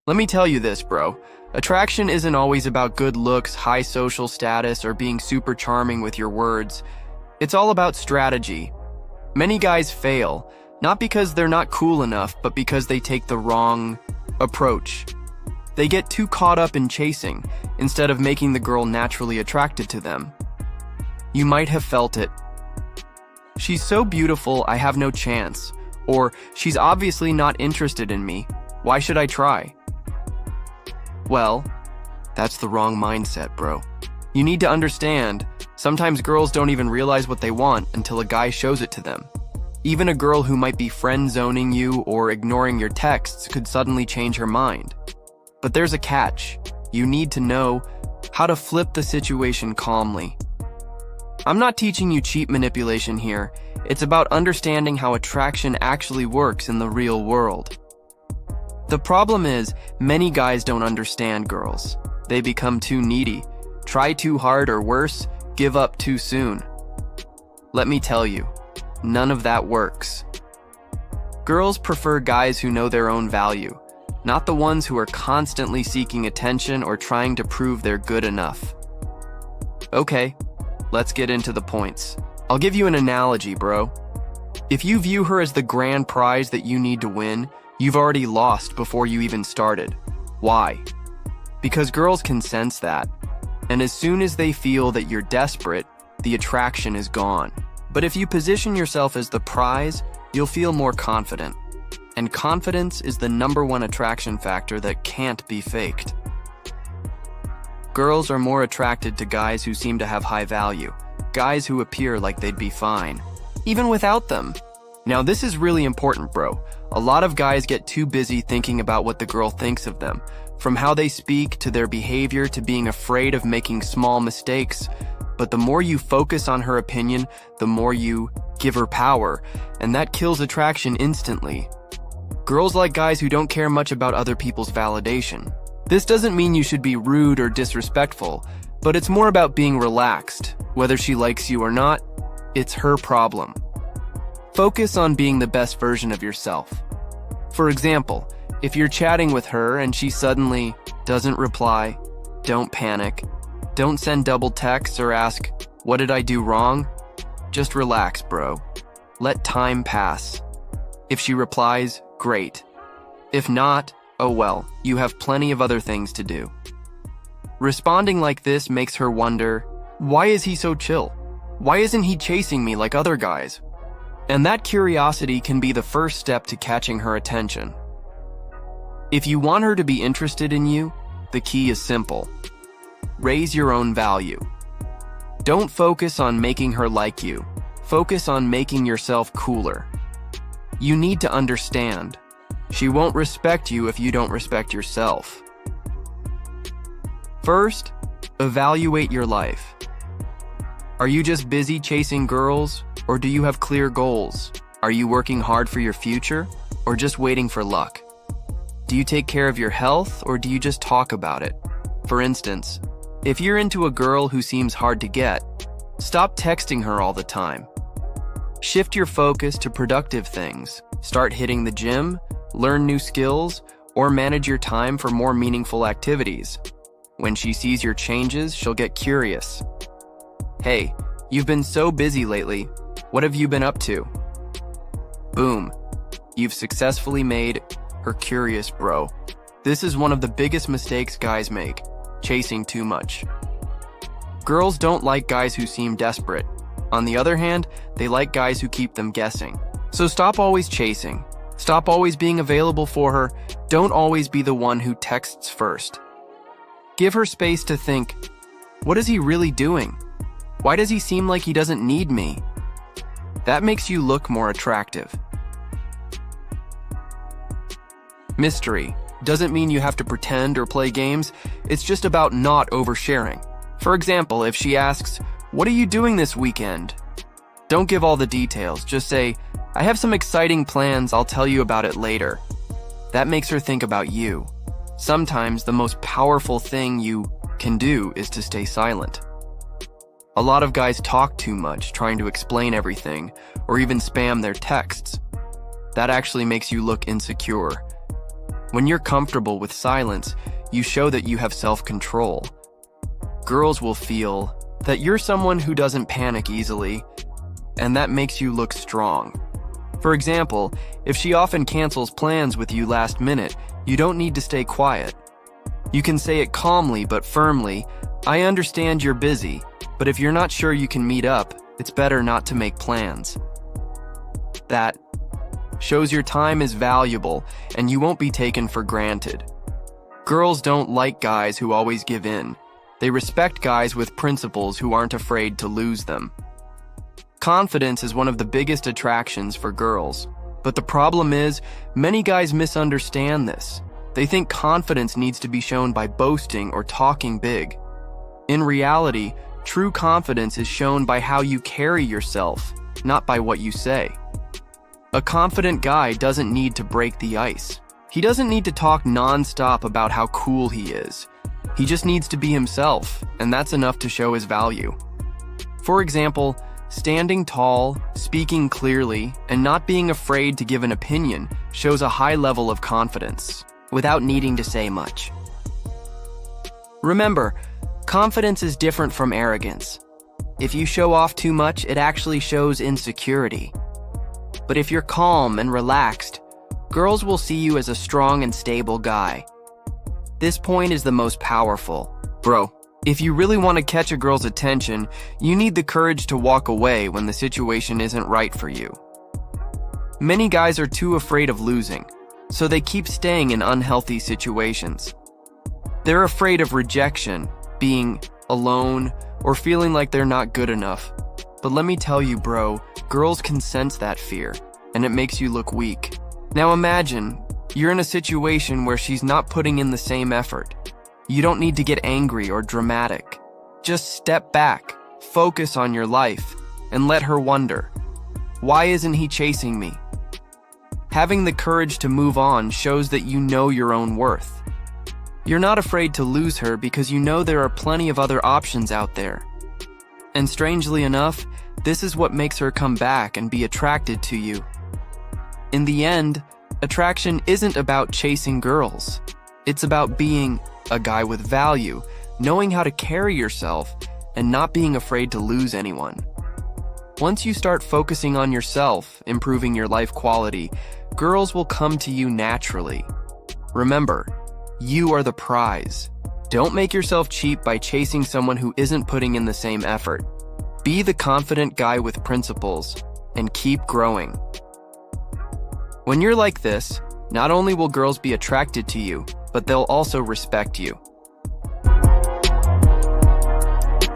Let me tell you this, bro. Attraction isn't always about good looks, high social status, or being super charming with your words. It's all about strategy. Many guys fail, not because they're not cool enough, but because they take the wrong approach. They get too caught up in chasing, instead of making the girl naturally attracted to them. You might have felt it. She's so beautiful, I have no chance. Or, she's obviously not interested in me. Why should I try? Well, that's the wrong mindset, bro. You need to understand, sometimes girls don't even realize what they want until a guy shows it to them. Even a girl who might be friend-zoning you or ignoring your texts could suddenly change her mind. But there's a catch. You need to know how to flip the situation calmly. I'm not teaching you cheap manipulation here. It's about understanding how attraction actually works in the real world. The problem is, many guys don't understand girls. They become too needy, try too hard, or worse, give up too soon. Let me tell you, none of that works. Girls prefer guys who know their own value, not the ones who are constantly seeking attention or trying to prove they're good enough. Okay, let's get into the points. I'll give you an analogy, bro. If you view her as the grand prize that you need to win, you've already lost before you even started. Why? Because girls can sense that. And as soon as they feel that you're desperate, the attraction is gone. But if you position yourself as the prize, you'll feel more confident. And confidence is the #1 attraction factor that can't be faked. Girls are more attracted to guys who seem to have high value, guys who appear like they'd be fine, even without them. Now this is really important, bro. A lot of guys get too busy thinking about what the girl thinks of them, from how they speak to their behavior to being afraid of making small mistakes. But the more you focus on her opinion, the more you give her power, and that kills attraction instantly. Girls like guys who don't care much about other people's validation. This doesn't mean you should be rude or disrespectful, but it's more about being relaxed. Whether she likes you or not, it's her problem. Focus on being the best version of yourself. For example, if you're chatting with her and she suddenly doesn't reply, don't panic. Don't send double texts or ask, "What did I do wrong?" Just relax, bro. Let time pass. If she replies, great. If not, oh well, you have plenty of other things to do. Responding like this makes her wonder, why is he so chill? Why isn't he chasing me like other guys? And that curiosity can be the first step to catching her attention. If you want her to be interested in you, the key is simple. Raise your own value. Don't focus on making her like you. Focus on making yourself cooler. You need to understand, she won't respect you if you don't respect yourself. First, evaluate your life. Are you just busy chasing girls, or do you have clear goals? Are you working hard for your future, or just waiting for luck? Do you take care of your health, or do you just talk about it? For instance, if you're into a girl who seems hard to get, stop texting her all the time. Shift your focus to productive things. Start hitting the gym, learn new skills, or manage your time for more meaningful activities. When she sees your changes, she'll get curious. Hey, you've been so busy lately. What have you been up to? Boom. You've successfully made her curious, bro. This is one of the biggest mistakes guys make, chasing too much. Girls don't like guys who seem desperate. On the other hand, they like guys who keep them guessing. So stop always chasing. Stop always being available for her. Don't always be the one who texts first. Give her space to think, what is he really doing? Why does he seem like he doesn't need me? That makes you look more attractive. Mystery doesn't mean you have to pretend or play games. It's just about not oversharing. For example, if she asks, "What are you doing this weekend?" Don't give all the details. Just say, "I have some exciting plans. I'll tell you about it later." That makes her think about you. Sometimes the most powerful thing you can do is to stay silent. A lot of guys talk too much, trying to explain everything, or even spam their texts. That actually makes you look insecure. When you're comfortable with silence, you show that you have self-control. Girls will feel that you're someone who doesn't panic easily, and that makes you look strong. For example, if she often cancels plans with you last minute, you don't need to stay quiet. You can say it calmly but firmly, "I understand you're busy, but if you're not sure you can meet up, it's better not to make plans." That shows your time is valuable and you won't be taken for granted. Girls don't like guys who always give in. They respect guys with principles who aren't afraid to lose them. Confidence is one of the biggest attractions for girls. But the problem is, many guys misunderstand this. They think confidence needs to be shown by boasting or talking big. In reality, true confidence is shown by how you carry yourself, not by what you say. A confident guy doesn't need to break the ice. He doesn't need to talk non-stop about how cool he is. He just needs to be himself, and that's enough to show his value. For example, standing tall, speaking clearly, and not being afraid to give an opinion shows a high level of confidence, without needing to say much. Remember, confidence is different from arrogance. If you show off too much, it actually shows insecurity. But if you're calm and relaxed, girls will see you as a strong and stable guy. This point is the most powerful. Bro, if you really want to catch a girl's attention, you need the courage to walk away when the situation isn't right for you. Many guys are too afraid of losing, so they keep staying in unhealthy situations. They're afraid of rejection, being alone, or feeling like they're not good enough. But let me tell you, bro, girls can sense that fear, and it makes you look weak. Now imagine, you're in a situation where she's not putting in the same effort. You don't need to get angry or dramatic. Just step back, focus on your life, and let her wonder, why isn't he chasing me? Having the courage to move on shows that you know your own worth. You're not afraid to lose her because you know there are plenty of other options out there. And strangely enough, this is what makes her come back and be attracted to you. In the end, attraction isn't about chasing girls. It's about being a guy with value, knowing how to carry yourself, and not being afraid to lose anyone. Once you start focusing on yourself, improving your life quality, girls will come to you naturally. Remember, you are the prize. Don't make yourself cheap by chasing someone who isn't putting in the same effort. Be the confident guy with principles, and keep growing. When you're like this, not only will girls be attracted to you, but they'll also respect you.